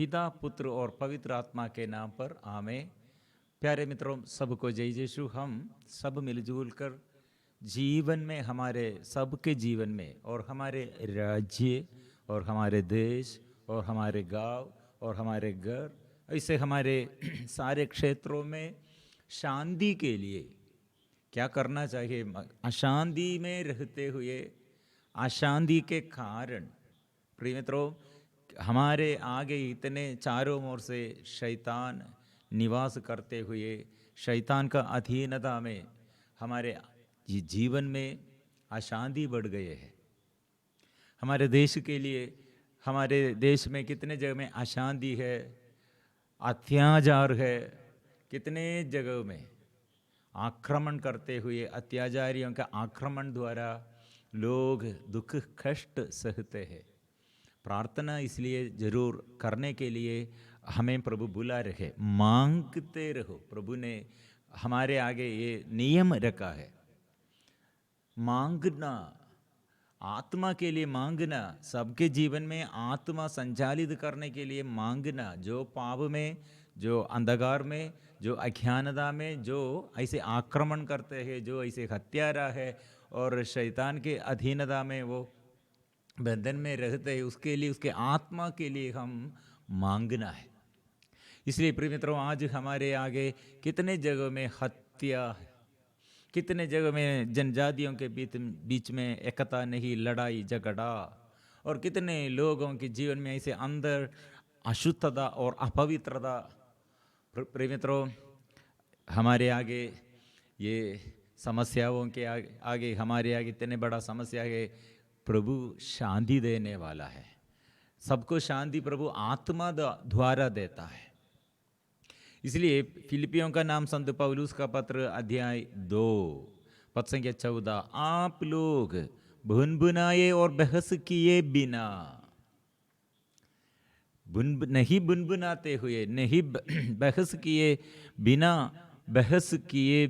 पिता पुत्र और पवित्र आत्मा के नाम पर आमेन। प्यारे मित्रों, सबको जय यीशु। हम सब मिलजुल कर जीवन में, हमारे सबके जीवन में और हमारे राज्य और हमारे देश और हमारे गांव और हमारे घर, ऐसे हमारे सारे क्षेत्रों में शांति के लिए क्या करना चाहिए। अशांति में रहते हुए अशांति के कारण, प्रिय मित्रों, हमारे आगे इतने चारों ओर से शैतान निवास करते हुए शैतान का अधीनता में हमारे जीवन में अशांति बढ़ गए है। हमारे देश के लिए, हमारे देश में कितने जगह में अशांति है, अत्याचार है, कितने जगहों में आक्रमण करते हुए अत्याचारियों का आक्रमण द्वारा लोग दुख कष्ट सहते हैं। प्रार्थना इसलिए जरूर करने के लिए हमें प्रभु बुला रहे, मांगते रहो। प्रभु ने हमारे आगे ये नियम रखा है, मांगना, आत्मा के लिए मांगना, सबके जीवन में आत्मा संचालित करने के लिए मांगना। जो पाप में, जो अंधकार में, जो अज्ञानता में, जो ऐसे आक्रमण करते हैं, जो ऐसे हत्यारा है और शैतान के अधीनता में वो बंधन में रहते हैं, उसके लिए, उसके आत्मा के लिए हम मांगना है। इसलिए प्रिय मित्रों, आज हमारे आगे कितने जगहों में हत्या है, कितने जगह में जनजातियों के बीच में एकता नहीं, लड़ाई झगड़ा, और कितने लोगों के जीवन में ऐसे अंदर अशुद्धता और अपवित्रता। प्रिय मित्रों, हमारे आगे ये समस्याओं के आगे हमारे आगे इतने बड़ा समस्या है। प्रभु शांति देने वाला है, सबको शांति प्रभु आत्मा द्वारा देता है। इसलिए फिलिपियों का नाम संत पौलुस का पत्र अध्याय 2 पद संख्या 14, आप लोग भुनभुनाए और बहस किए बिना, नहीं बुनबुनाते हुए, नहीं बहस किए बिना, बहस किए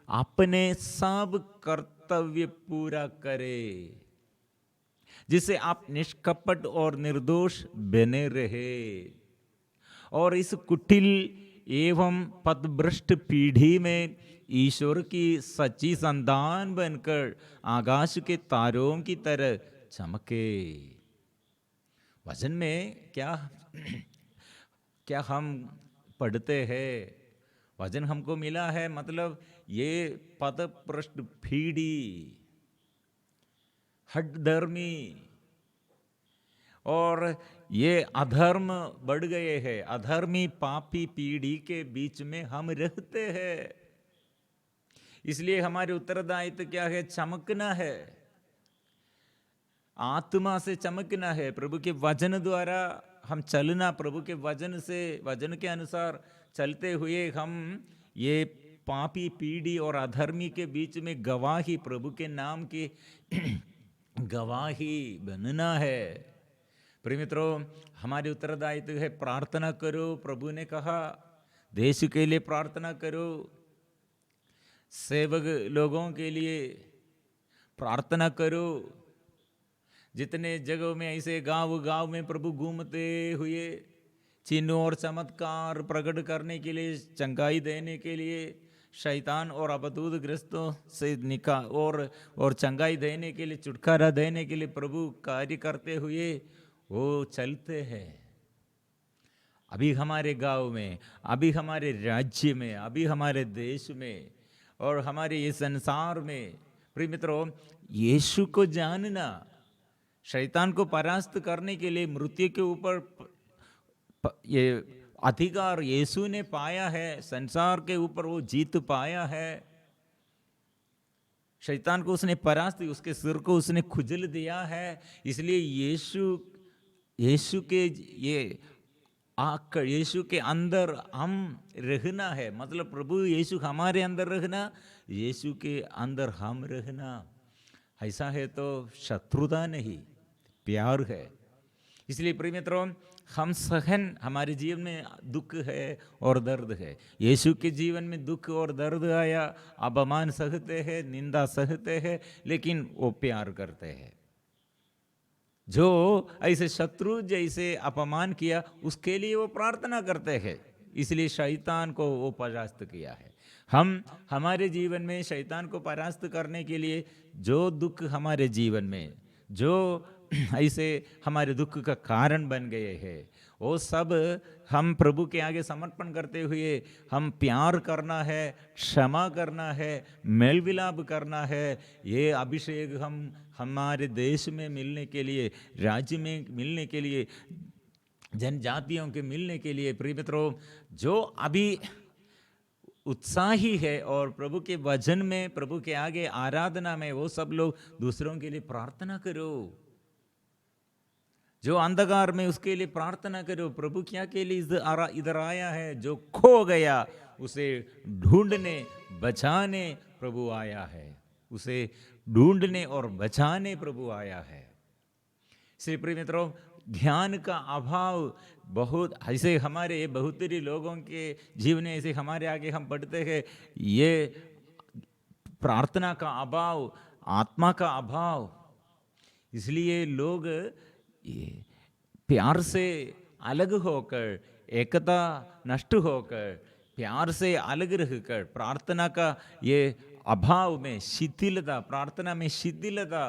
अपने सब कर्तव्य पूरा करे, जिससे आप निष्कपट और निर्दोष बने रहे और इस कुटिल एवं पथभ्रष्ट पीढ़ी में ईश्वर की सच्ची संतान बनकर आकाश के तारों की तरह चमके। वचन में क्या हम पढ़ते हैं, वचन हमको मिला है, मतलब ये पथभ्रष्ट पीढ़ी, हठधर्मी और ये अधर्म बढ़ गए हैं, अधर्मी पापी पीढ़ी के बीच में हम रहते हैं। इसलिए हमारे उत्तरदायित्व क्या है? चमकना है, आत्मा से चमकना है, प्रभु के वचन द्वारा हम चलना, प्रभु के वचन से, वचन के अनुसार चलते हुए हम ये पापी पीढ़ी और अधर्मी के बीच में गवाही, प्रभु के नाम की गवाही बनना है। प्रिय मित्रों, हमारे उत्तरदायित्व है प्रार्थना करो। प्रभु ने कहा देश के लिए प्रार्थना करो, सेवक लोगों के लिए प्रार्थना करो। जितने जगहों में ऐसे गांव गांव में प्रभु घूमते हुए चिन्ह और चमत्कार प्रकट करने के लिए, चंगाई देने के लिए, शैतान और अबदूत ग्रस्तों से निकाल और चंगाई देने के लिए, छुटकारा देने के लिए प्रभु कार्य करते हुए वो चलते हैं। अभी हमारे गांव में, अभी हमारे राज्य में, अभी हमारे देश में और हमारे ये संसार में, प्रिय मित्रों, यीशु को जानना, शैतान को परास्त करने के लिए मृत्यु के ऊपर ये अधिकार यीशु ने पाया है, संसार के ऊपर वो जीत पाया है। शैतान को उसने परास्त, उसके सिर को उसने खुजल दिया है। इसलिए यीशु के यीशु के अंदर हम रहना है, मतलब प्रभु यीशु हमारे अंदर रहना, यीशु के अंदर हम रहना। ऐसा है तो शत्रुता नहीं, प्यार है। इसलिए प्रिय मित्रों, हम सहन, हमारे जीवन में दुख है और दर्द है। यीशु के जीवन में दुख और दर्द आया, अपमान सहते हैं, निंदा सहते हैं, लेकिन वो प्यार करते हैं। जो ऐसे शत्रु जैसे अपमान किया उसके लिए वो प्रार्थना करते हैं, इसलिए शैतान को वो परास्त किया है। हम हमारे जीवन में शैतान को परास्त करने के लिए जो दुख हमारे जीवन में जो ऐसे हमारे दुख का कारण बन गए हैं, वो सब हम प्रभु के आगे समर्पण करते हुए हम प्यार करना है, क्षमा करना है, मेल विलाप करना है। ये अभिषेक हम हमारे देश में मिलने के लिए, राज्य में मिलने के लिए, जनजातियों के मिलने के लिए, प्रिय मित्रों, जो अभी उत्साही है और प्रभु के वचन में, प्रभु के आगे आराधना में, वो सब लोग दूसरों के लिए प्रार्थना करो। जो अंधकार में उसके लिए प्रार्थना करो। प्रभु क्या के लिए इधर आया है? जो खो गया उसे ढूंढने बचाने प्रभु आया है। उसे ढूंढने और बचाने प्रभु आया है। इसलिए प्रिय मित्रों, ज्ञान का अभाव बहुत ऐसे हमारे बहुतरी लोगों के जीवन में ऐसे हमारे आगे हम पढ़ते हैं, ये प्रार्थना का अभाव, आत्मा का अभाव। इसलिए लोग ये प्यार से अलग होकर, एकता नष्ट होकर, प्यार से अलग रहकर प्रार्थना का ये अभाव में शिथिलता, प्रार्थना में शिथिलता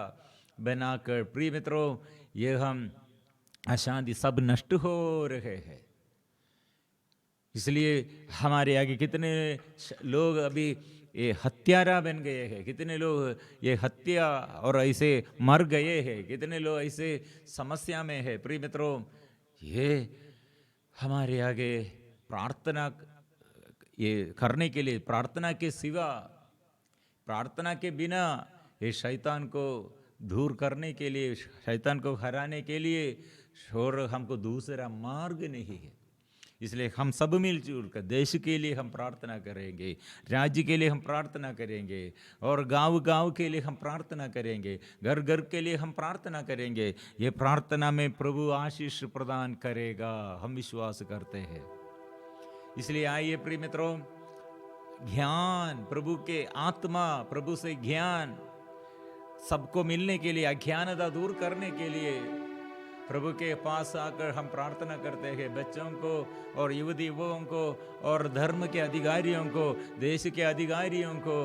बनाकर, प्रिय मित्रों, ये हम अशांति सब नष्ट हो रहे हैं। इसलिए हमारे आगे कितने लोग अभी ये हत्यारा बन गए हैं, कितने लोग ये हत्या और ऐसे मर गए हैं, कितने लोग ऐसे समस्या में है। प्रिय मित्रों, ये हमारे आगे प्रार्थना ये करने के लिए, प्रार्थना के सिवा, प्रार्थना के बिना ये शैतान को दूर करने के लिए, शैतान को हराने के लिए और हमको दूसरा मार्ग नहीं है। इसलिए हम सब मिलजुल कर देश के लिए हम प्रार्थना करेंगे, राज्य के लिए हम प्रार्थना करेंगे, और गांव-गांव के लिए हम प्रार्थना करेंगे, घर-घर के लिए हम प्रार्थना करेंगे। ये प्रार्थना में प्रभु आशीष प्रदान करेगा, हम विश्वास करते हैं। इसलिए आइए प्रिय मित्रों, ज्ञान, प्रभु के आत्मा, प्रभु से ज्ञान सबको मिलने के लिए, अज्ञानता दूर करने के लिए प्रभु के पास आकर हम प्रार्थना करते हैं। बच्चों को और युवती युवाओं को और धर्म के अधिकारियों को, देश के अधिकारियों को,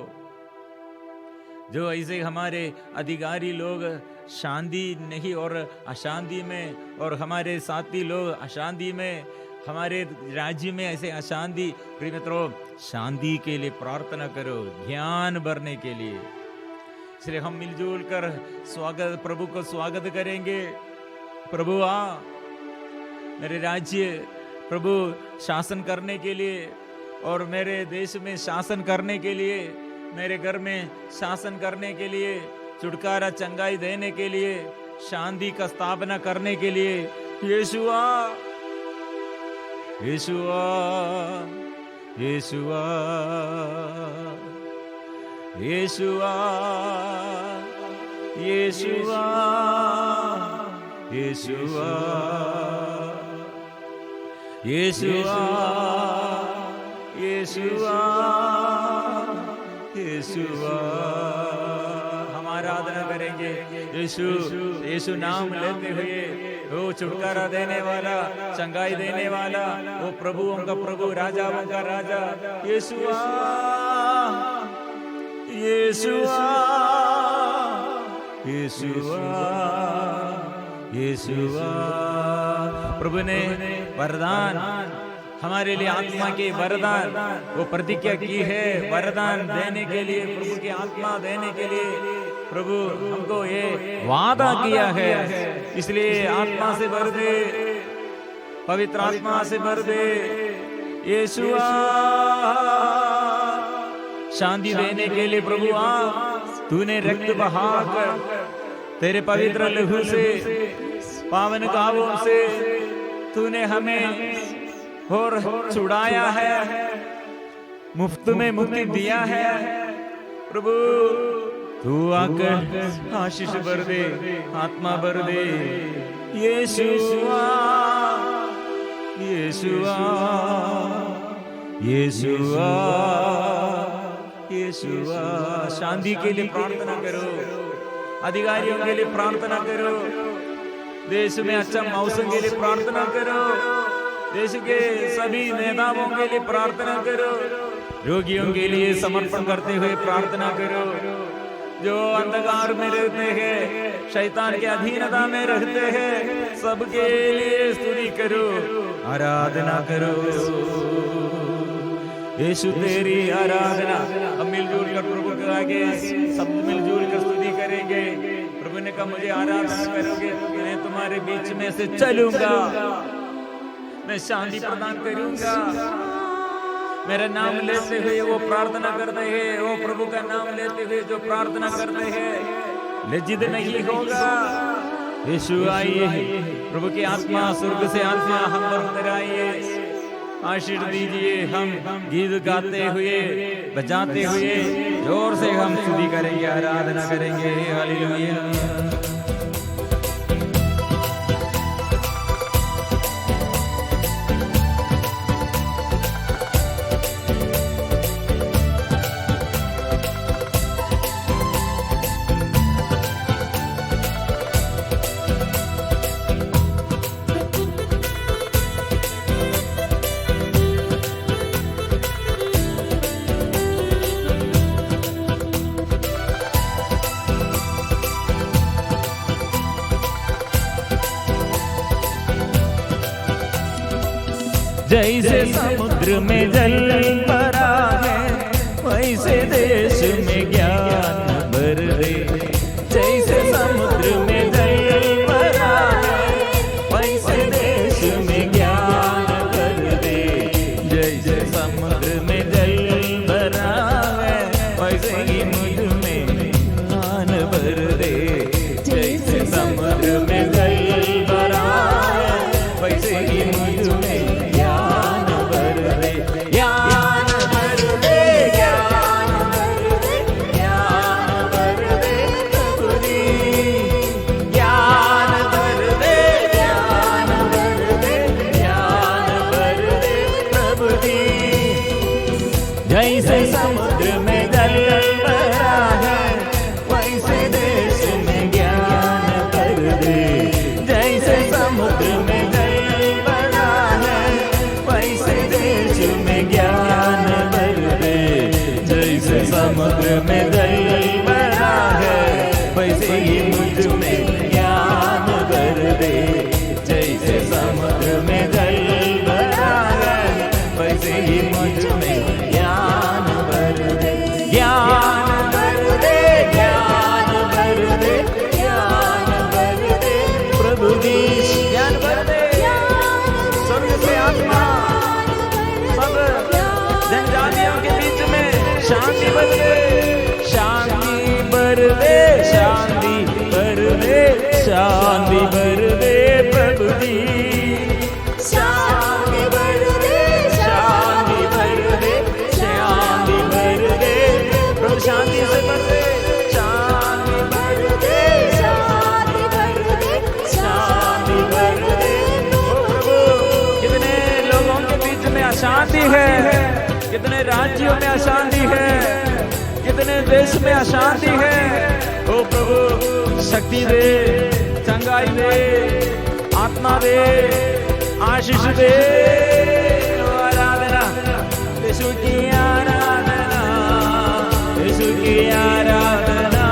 जो ऐसे हमारे अधिकारी लोग शांति नहीं और अशांति में, और हमारे साथी लोग अशांति में, हमारे राज्य में ऐसे अशांति, प्रिय मित्रों, शांति के लिए प्रार्थना करो, ज्ञान भरने के लिए। इसलिए हम मिलजुल कर स्वागत, प्रभु को स्वागत करेंगे। प्रभु आ मेरे राज्य, प्रभु शासन करने के लिए, और मेरे देश में शासन करने के लिए, मेरे घर में शासन करने के लिए, छुटकारा चंगाई देने के लिए, शांति का स्थापना करने के लिए। यीशु आ, यीशु आ, यीशु आ, यीशु आ, यीशु आ, यीशुआ, यीशुआ, यीशुआ, यीशुआ। हम आराधना करेंगे यीशु, यीशु नाम लेते हुए, वो छुटकारा देने वाला, चंगाई देने वाला, वो प्रभुओं का प्रभु, राजाओं का राजा, यीशुआ, यीशुआ, यीशुआ, यीशुआ। प्रभु ने वरदान हमारे लिए, आत्मा के वरदान, वो प्रतिज्ञा की है वरदान देने के लिए, प्रभु की आत्मा देने के लिए प्रभु हमको ये वादा किया है। इसलिए आत्मा से भर दे, पवित्र आत्मा से भर दे। यीशुआ, शांति देने के लिए प्रभु आ, तूने रक्त बहाकर तेरे पवित्र लहू से, पावन गावों से तूने हमें और छुड़ाया है, मुफ्त में मुक्ति दिया है। प्रभु तू आकर आशीष भर दे, आत्मा भर दे। यीशुआ, यीशुआ, यीशुआ, यीशुआ। शांति के लिए प्रार्थना करो, अधिकारियों के लिए प्रार्थना करो, देश में अच्छा मौसम के लिए प्रार्थना करो, देश के सभी नेताओं के लिए प्रार्थना करो, रोगियों के लिए समर्पण करते हुए प्रार्थना करो, जो अंधकार में रहते हैं, शैतान के अधीनता में रहते हैं, सबके लिए स्तुति करो, आराधना करो। यीशु तेरी आराधना। हम मिलजुल कर प्रभु के आगे सब मिलजुल कर स्तुति करेंगे। प्रभु ने कहा मुझे आराधना करोगे तो मैं तुम्हारे बीच में से चलूंगा, मैं शांति प्रदान करूंगा। मेरा नाम लेते हुए वो प्रार्थना करते हैं, वो प्रभु का नाम लेते हुए जो प्रार्थना करते हैं लज्जित नहीं होगा। यीशु आइए, प्रभु की आत्मा स्वर्ग से आत्मा हम पर आइए, आशीष दीजिए। हम गीत गाते हुए बजाते हुए जोर से हम स्तुति करेंगे, आराधना करेंगे। हालेलुया। जैसे समुद्र में जल भरा है, वैसे देश में ज्ञान भर दे। जैसे समुद्र में जल भरा है, वैसे देश में ज्ञान भर दे। जैसे समुद्र में जल भरा है, वैसे ही मुझ में ज्ञान भर दे। जैसे समुद्र में जल भरा है, वैसे ही मुझ में जैसे समुद्र में जल भरा है, वैसे देश में ज्ञान भर दे। जैसे समुद्र में जल भरा है, वैसे देश में ज्ञान भर दे। जैसे समुद्र में जल भरा है, वैसे ही मुझ में ज्ञान भर दे। जैसे समुद्र में जल भरा है, वैसे ही मुझ में ज्ञान भर दे, ज्ञान भर दे, ज्ञान भर दे, ज्ञान भर दे। प्रभु जी ज्ञान भर दे, स्वर्ग से आत्मा सब जनजातियों के बीच में शांति भर दे, शांति भर दे, शांति भर दे, शांति भर दे। प्रभु जी शांति भर दे, शांति भर दे, शांति भर दे। प्रभु शांति से भर दे, शांति भर दे, शांति भर दे, शांति भर दे। ओ प्रभु, कितने लोगों के बीच में अशांति है, कितने राज्यों में अशांति है, कितने देश में अशांति है। ओ प्रभु शक्ति दे, चंगाई दे, आत्मा दे, आशीष दे। आराधना, यीशु की आराधना, यीशु की आराधना,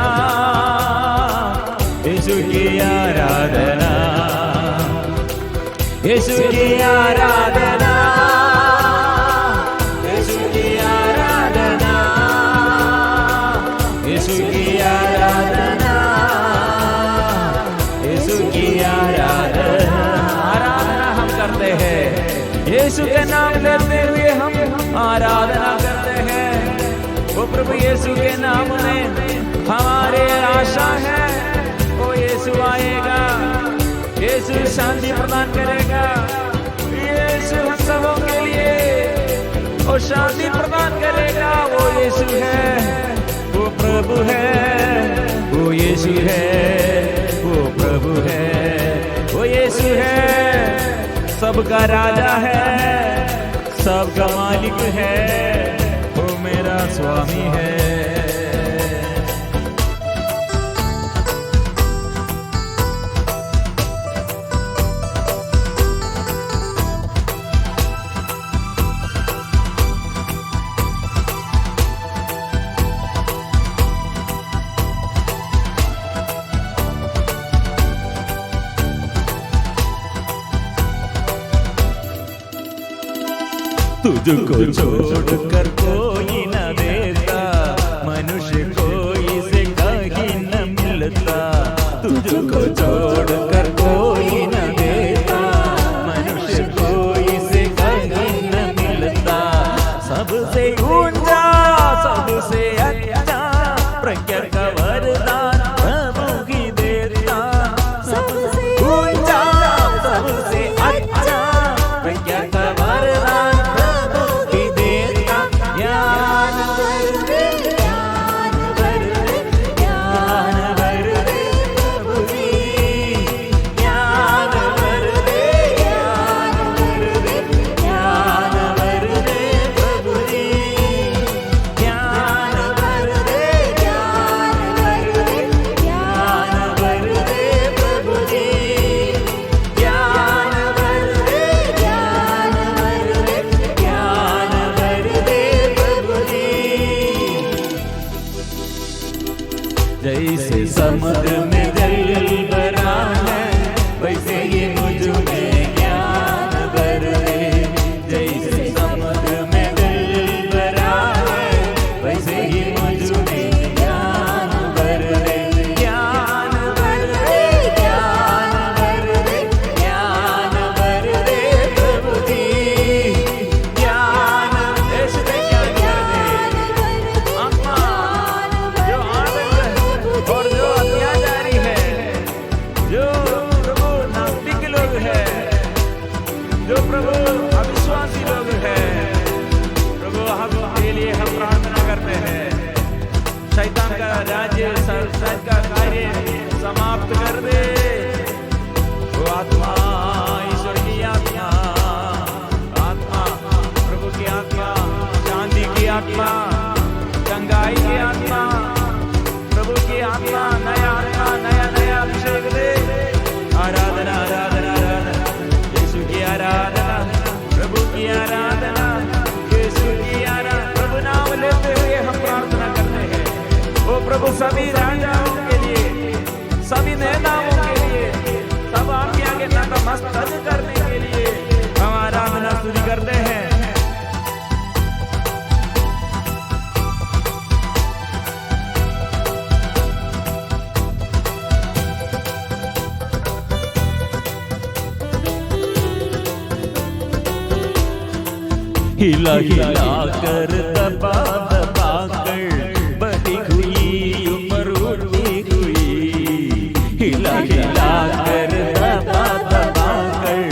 यीशु की आराधना, यीशु की आराधना, यीशु की आराधना, यीशु की आराधना, यीशु की आराधना। आराधना हम करते हैं, यीशु के नाम लेते हुए हम आराधना करते हैं। वो प्रभु यीशु के नाम में हमारे आशा है। वो यीशु आएगा, यीशु शांति प्रदान करेगा, यीशु हम सबों के लिए वो शांति प्रदान करेगा। वो यीशु है, वो प्रभु है, वो यीशु है, वो प्रभु है, वो यीशु है। सबका राजा है, सबका मालिक है, वो मेरा स्वामी है। तुझको छोड़कर कोई न देता, मनुष्य कोई से कहीं न मिलता। तुझको छोड़कर कोई न देता, मनुष्य कोई से कहीं न मिलता। सबसे ऊंचा सबसे अच्छा प्रज्ञा का वरदान प्रभु की देता। सबसे ऊंचा सबसे अच्छा प्रज्ञा का वरदान प्रभु की देता। ज्ञान भर दे, ज्ञान भर दे, ज्ञान भर दे प्रभु जी। ज्ञान भर दे, ज्ञान भर दे, ज्ञान भर दे प्रभु जी। ज्ञान भर दे, ज्ञान भर दे, ज्ञान भर दे प्रभु जी। ज्ञान भर दे, ज्ञान भर दे, ज्ञान भर दे प्रभु जी। जैसे समुद्र में जल भरा है, वैसे ही मुझ में ज्ञान भर दे। जैसे समुद्र में जल भरा है, वैसे ही मुझ में ज्ञान भर दे। ज्ञान भर दे, ज्ञान भर दे, ज्ञान भर दे प्रभु जी। ज्ञान देश में ज्ञान भर दे। आत्मा जो आनंद और जो अत्याचारी है, जो प्रभु नास्तिक लोग हैं, जो प्रभु अविश्वासी लोग हैं, प्रभु आपके लिए हम प्रार्थना करते हैं। शैतान का राज्य, शैतान का कार्य समाप्त कर दे। वो आत्मा, ईश्वर की आत्मा, आत्मा प्रभु की आत्मा, शांति की आत्मा, चंगाई की आत्मा, प्रभु की आत्मा, नया आत्मा, नया नया अभिषेक दे। आराधना आराधना आराधना, यीशु की आराधना, प्रभु की आराधना, यीशु की आराधना। प्रभु नाम लेते हुए हम प्रार्थना करते हैं। ओ प्रभु सभी राजाओं के लिए, सभी नेताओं के लिए, सब आपके आगे नतमस्तक करने के लिए हम आराधना स्तुति करते हैं। हिला हिला कर दबा दबा कर बड़ी हुई ऊपर उठी हुई। हिला हिला कर दबा दबा कर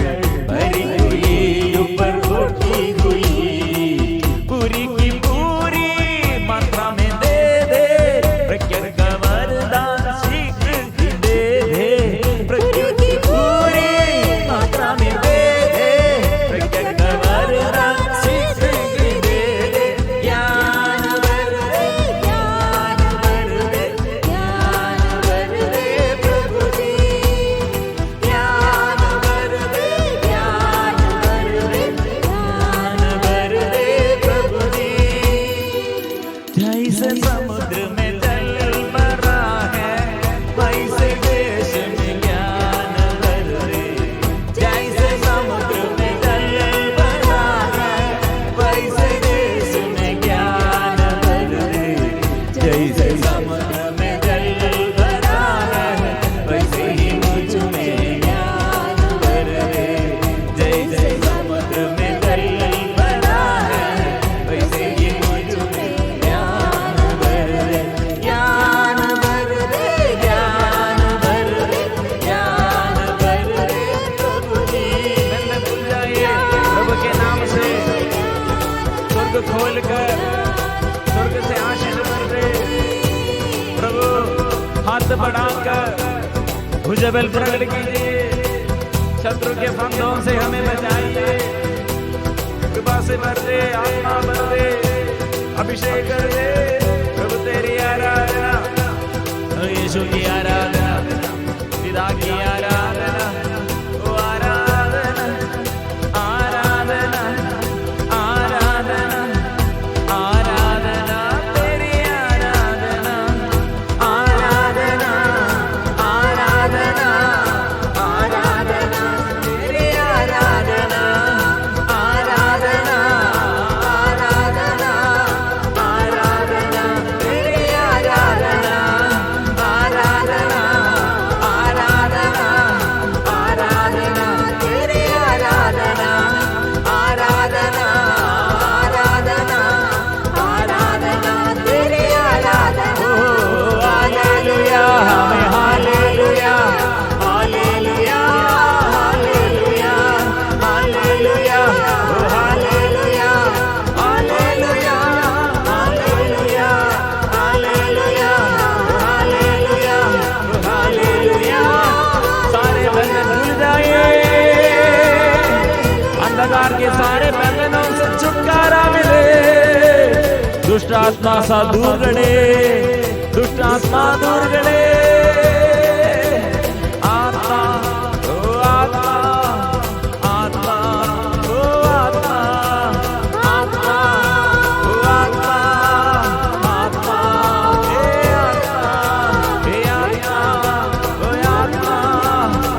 बड़ी हुई ऊपर उठी हुई। पूरी की पूरी मात्रा में दे दे प्रज्ञा का वरदान शीघ्र ही दे दे। प्रज्ञा की पूरी मात्रा में दे दे प्रज्ञा का वरदान शीघ्र ही दे दे। ज्ञान भर दे, ज्ञान भर दे, ज्ञान भर दे प्रभु जी। ज्ञान भर दे, ज्ञान भर दे, ज्ञान भर दे प्रभु जी। जैसे समुद्र में जल भरा है, वैसे देश में ज्ञान भर दे। जैसे समुद्र में जल भरा है, वैसे देश में ज्ञान भर दे। जैसे समुद्र में जल भरा है, वैसे ही मुझ में ज्ञान भर दे। जैसे समुद्र में जल भरा है, वैसे ही मुझ में ज्ञान भर दे। ज्ञान भर दे, ज्ञान भर दे, ज्ञान भर दे प्रभु जी। बंदे खुल जाइए प्रभु के नाम से। स्वर्ग खोल कर स्वर्ग से आशीष भर दे। प्रभु हाथ बढ़ाकर भुजबल प्रकट कीजिए। शत्रु के फंदों से हमें बचाइए। कृपा से भर दे, आत्मा भर दे, अभिषेक कर दे। प्रभु तेरी आराधना, यीशु की आराधना, पिता की आराधना, ओ आराधना, आराधना, आराधना, आराधना, तेरी आराधना, आराधना, आराधना, आराधना, तेरी आराधना। अंधकार के सारे बंधनों से छुटकारा मिले। दुष्ट आत्मा सा दूर गड़े, दुष्ट आत्मा दूर गड़े। आत्मा ओ आत्मा, आत्मा ओ आत्मा, आत्मा ओ आत्मा, आत्मा हे आत्मा, हे आत्मा ओ आत्मा,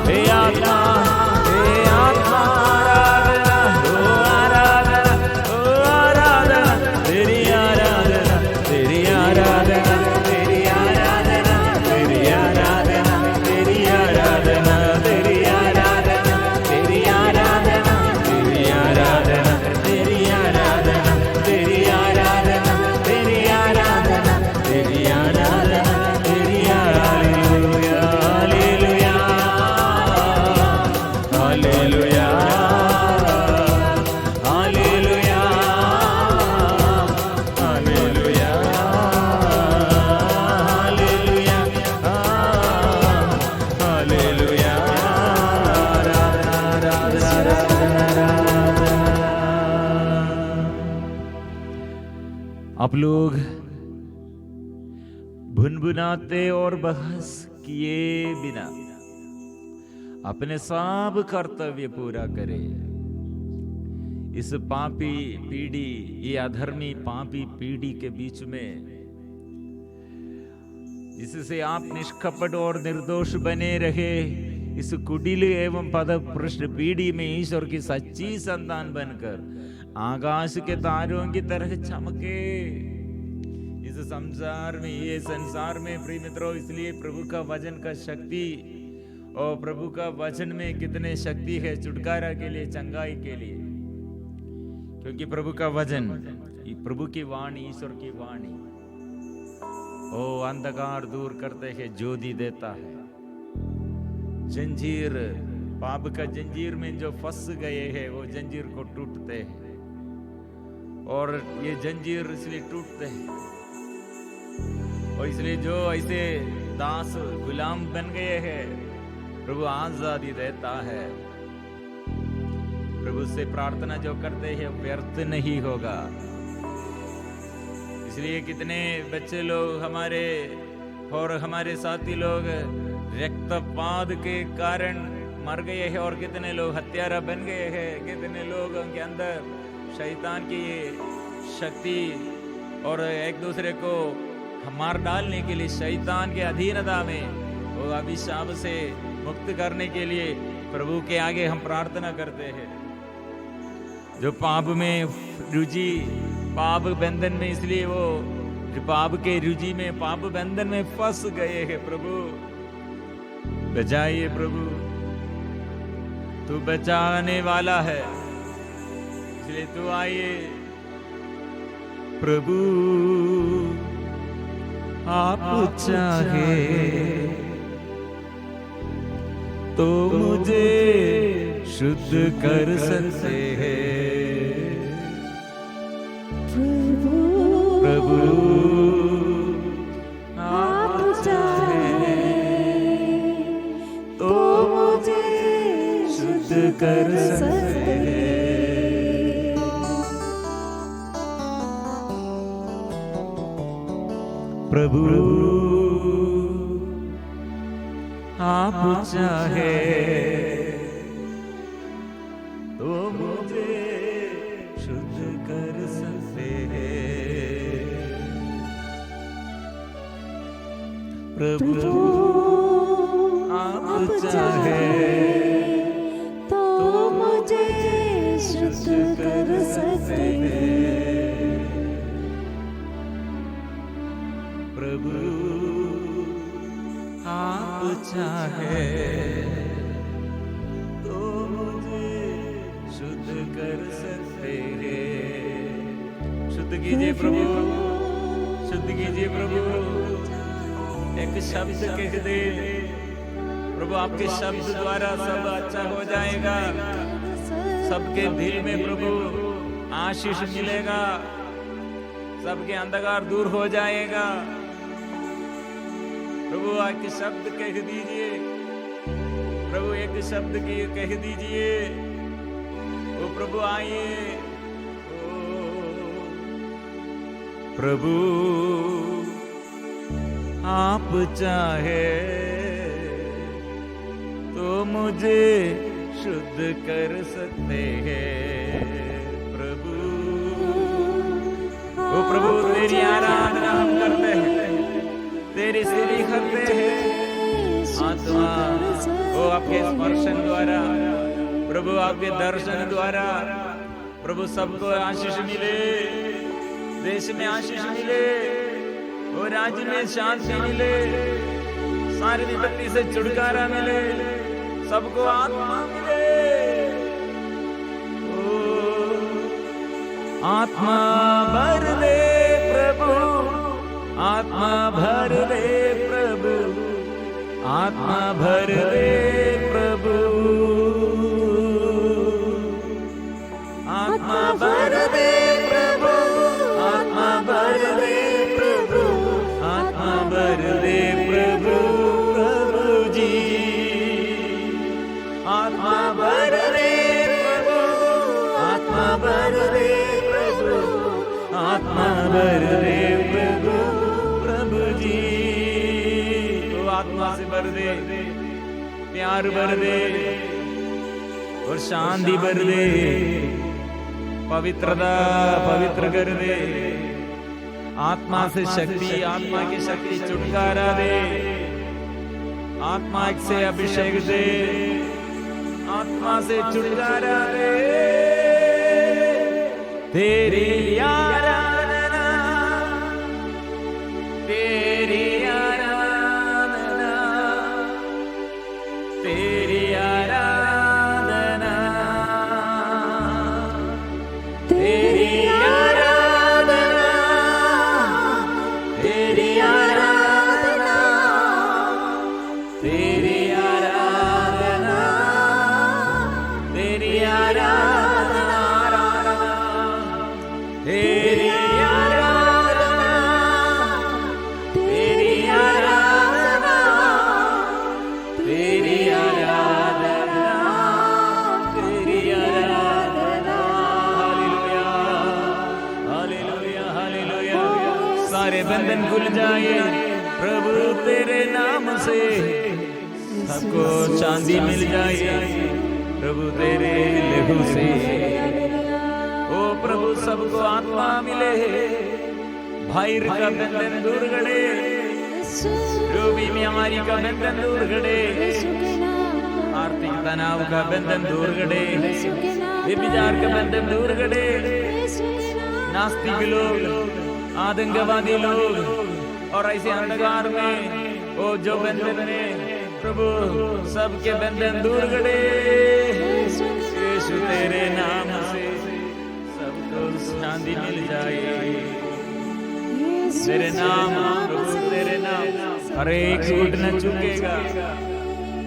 हे आत्मा, हे आत्मा। आराधना ओ आराधना, तेरी आराधना, तेरी आराधना, तेरी आराधना, तेरी आराधना, तेरी आराधना, तेरी आराधना, तेरी आराधना, तेरी आराधना, तेरी आराधना, तेरी आराधना, तेरी आराधना, तेरी आराधना, तेरी hallelujah, hallelujah, hallelujah, hallelujah, hallelujah, hallelujah, hallelujah. आराधना, आराधना, आराधना। आप लोग भुनभुनाते और बहस किए बिना अपने सब कर्तव्य पूरा करें। इस पापी पीढ़ी, ये अधर्मी पापी पीढ़ी के बीच में, जिससे आप निष्कपट और निर्दोष बने रहे, इस कुटिल एवं पदभ्रष्ट पीढ़ी में ईश्वर की सच्ची संतान बनकर आकाश के तारों की तरह चमके इस संसार में, ये संसार में प्रिय मित्रों। इसलिए प्रभु का वचन का शक्ति, और प्रभु का वचन में कितने शक्ति है छुटकारा के लिए, चंगाई के लिए। क्योंकि प्रभु का वचन, प्रभु की वाणी, ईश्वर की वाणी, ओ अंधकार दूर करते है, ज्योति देता है। जंजीर, पाप का जंजीर में जो फंस गए हैं, वो जंजीर को टूटते हैं। और ये जंजीर इसलिए टूटते हैं, और इसलिए जो ऐसे दास गुलाम बन गए हैं, प्रभु आजादी देता है। प्रभु से प्रार्थना जो करते हैं व्यर्थ नहीं होगा। इसलिए कितने बच्चे लोग हमारे और हमारे साथी लोग रक्तपात के कारण मर गए हैं, और कितने लोग हत्यारा बन गए हैं। कितने लोगों के अंदर शैतान की शक्ति और एक दूसरे को मार डालने के लिए शैतान के अधीनता में, वो अभिशाप से मुक्त करने के लिए प्रभु के आगे हम प्रार्थना करते हैं। जो पाप में रुचि, पाप बंधन में, इसलिए वो पाप के रुचि में, पाप बंधन में फंस गए हैं। प्रभु बचाइए, प्रभु तू बचाने वाला है, इसलिए तू आइए। प्रभु आप चाहे तो मुझे शुद्ध कर सकते हैं। प्रभु आप चाहे तो मुझे शुद्ध कर सकते हैं। प्रभु आप चाहे तो मुझे शुद्ध कर सकते हैं। प्रभु आप चाहे तो मुझे शुद्ध कर सकते हैं। प्रभु आप चाहे तो मुझे शुद्ध कर सकते हैं। शुद्ध कीजिए प्रभु, शुद्ध कीजिए प्रभु। एक शब्द कह दे प्रभु, आपके शब्द द्वारा सब अच्छा हो जाएगा। सबके दिल में प्रभु आशीष मिलेगा, सबके अंधकार दूर हो जाएगा। प्रभु एक शब्द कह दीजिए, प्रभु एक शब्द की कह दीजिए, वो प्रभु आइए। प्रभु आप चाहे तो मुझे शुद्ध कर सकते हैं प्रभु। ओ प्रभु तेरी आराधना हम करते हैं, तेरी स्तुति करते हैं। आत्मा ओ आपके स्पर्शन द्वारा प्रभु, आपके दर्शन द्वारा प्रभु सबको आशीष मिले, देश में आशीष मिले और राज्य में शांति मिले, सारी विपत्ति से छुटकारा मिले, सबको आत्मा मिले। ओ आत्मा भर दे प्रभु, आत्मा भर दे प्रभु, आत्मा भर दे प्रभु, आत्मा भर दे प्रभु, आत्मा भर दे प्रभु, आत्मा भर दे प्रभु, प्रभु जी आत्मा भर दे प्रभु, आत्मा भर दे प्रभु, आत्मा भर दे प्रभु, प्रभु जी। तो आत्मा से भर दे, प्यार भर दे और शांति भर दे, पवित्रता पवित्र कर दे। आत्मा से शक्ति, आत्मा की शक्ति छुटकारा दे, आत्मा से अभिषेक दे, आत्मा से छुटकारा दे। तेरी आराधना, तेरी आराधना, तेरी आराधना, तेरी आराधना, तेरी आराधना, तेरी आराधना, तेरी आराधना, तेरी आराधना, तेरी आराधना, तेरी आराधना, तेरी आराधना। Hallelujah, hallelujah, hallelujah. सारे बंधन खुल जाए प्रभु तेरे नाम से, सबको शांति मिल जाए प्रभु तेरे लहू से। ओ प्रभु सबको आत्मा मिले, भाई का बंधन दूर गड़े, जो भी बीमारी का बंधन दूर गड़े, आर्थिक तनाव का बंधन दूर गड़े, व्यभिचार का बंधन दूर गड़े, नास्तिक लोग, आतंकवादी लोग और ऐसे अंधकार में ओ जो बंधन में प्रभु सबके बंधन दूर गड़े। यीशु तेरे नाम से सबको शांति मिल जाए, तेरे नाम प्रभु, तेरे नाम हर एक झूठ न चुकेगा,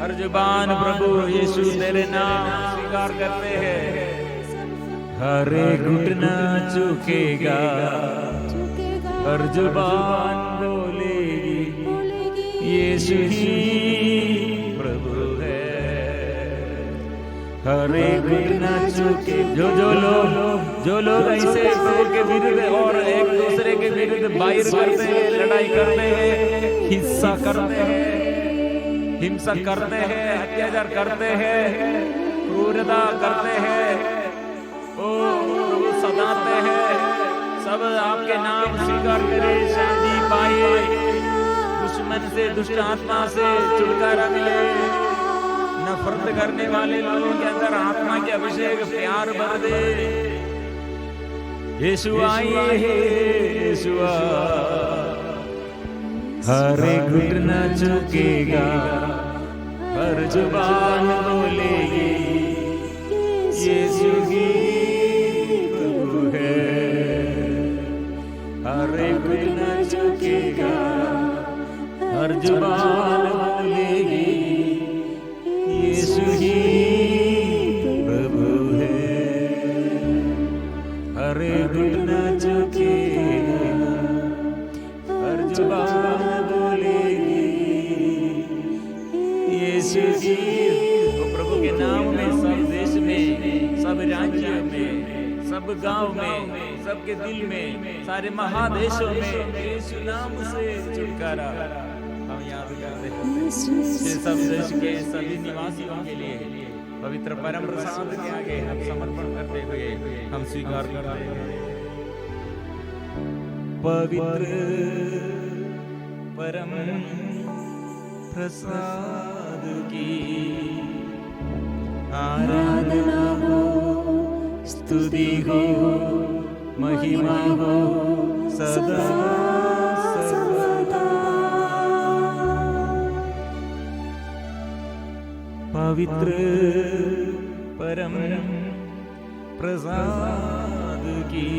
हर जुबान प्रभु यीशु तेरे नाम स्वीकार करते हैं, हर एक घुटना चुकेगा, हर जुबान बोलेगी यीशु ही प्रभु है। हर एक घुटना चुके, जो लोग ऐसे प्रभु के विरुद्ध और एक दूसरे के विरुद्ध बाहर करते हैं, लड़ाई करते हैं, हिंसा करते हैं, हिंसा करते हैं, अत्याचार करते हैं, क्रूरता करते हैं, ओ प्रभु सताते हैं, सब आपके नाम स्वीकार करे, शांति पाए, दुश्मन से, दुष्ट आत्मा से छुटकारा मिले। नफरत करने वाले लोगों के अंदर आत्मा के अभिषेक प्यार भर दे। यीशु आइए, यीशु हर एक घुटना झुकेगा, हर जुबान बोलेगी यीशु ही प्रभु है। हर एक घुटना झुकेगा, हर जुबान बोलेगी यीशु ही प्रभु है। हर एक घुटना झुकेगा, हर जुबान बोलेगी यीशु ही। तो प्रभु के नाम में सब देश में, सब राज्य में, सब गांव में, सबके दिल में, सारे महादेशों में यीशु नाम से छुटकारा हम याद करते हैं। सब देश के सभी निवासियों के लिए पवित्र परम प्रसाद के आगे हम समर्पण करते हुए हम स्वीकार करते हैं। पवित्र परम प्रसाद की आराधना हो, स्तुति हो, महिमा हो सदा सर्वदा। पवित्र परम प्रसाद की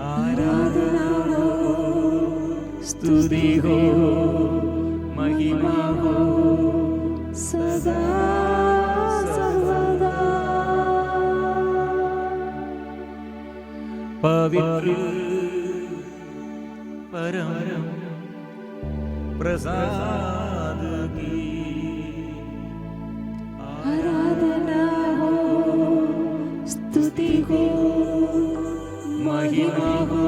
आराधना हो, स्तुति हो, महिमा हो सदा सर्वदा। पवित्र परम प्रसाद की आराधना हो, स्तुति हो, महिमा हो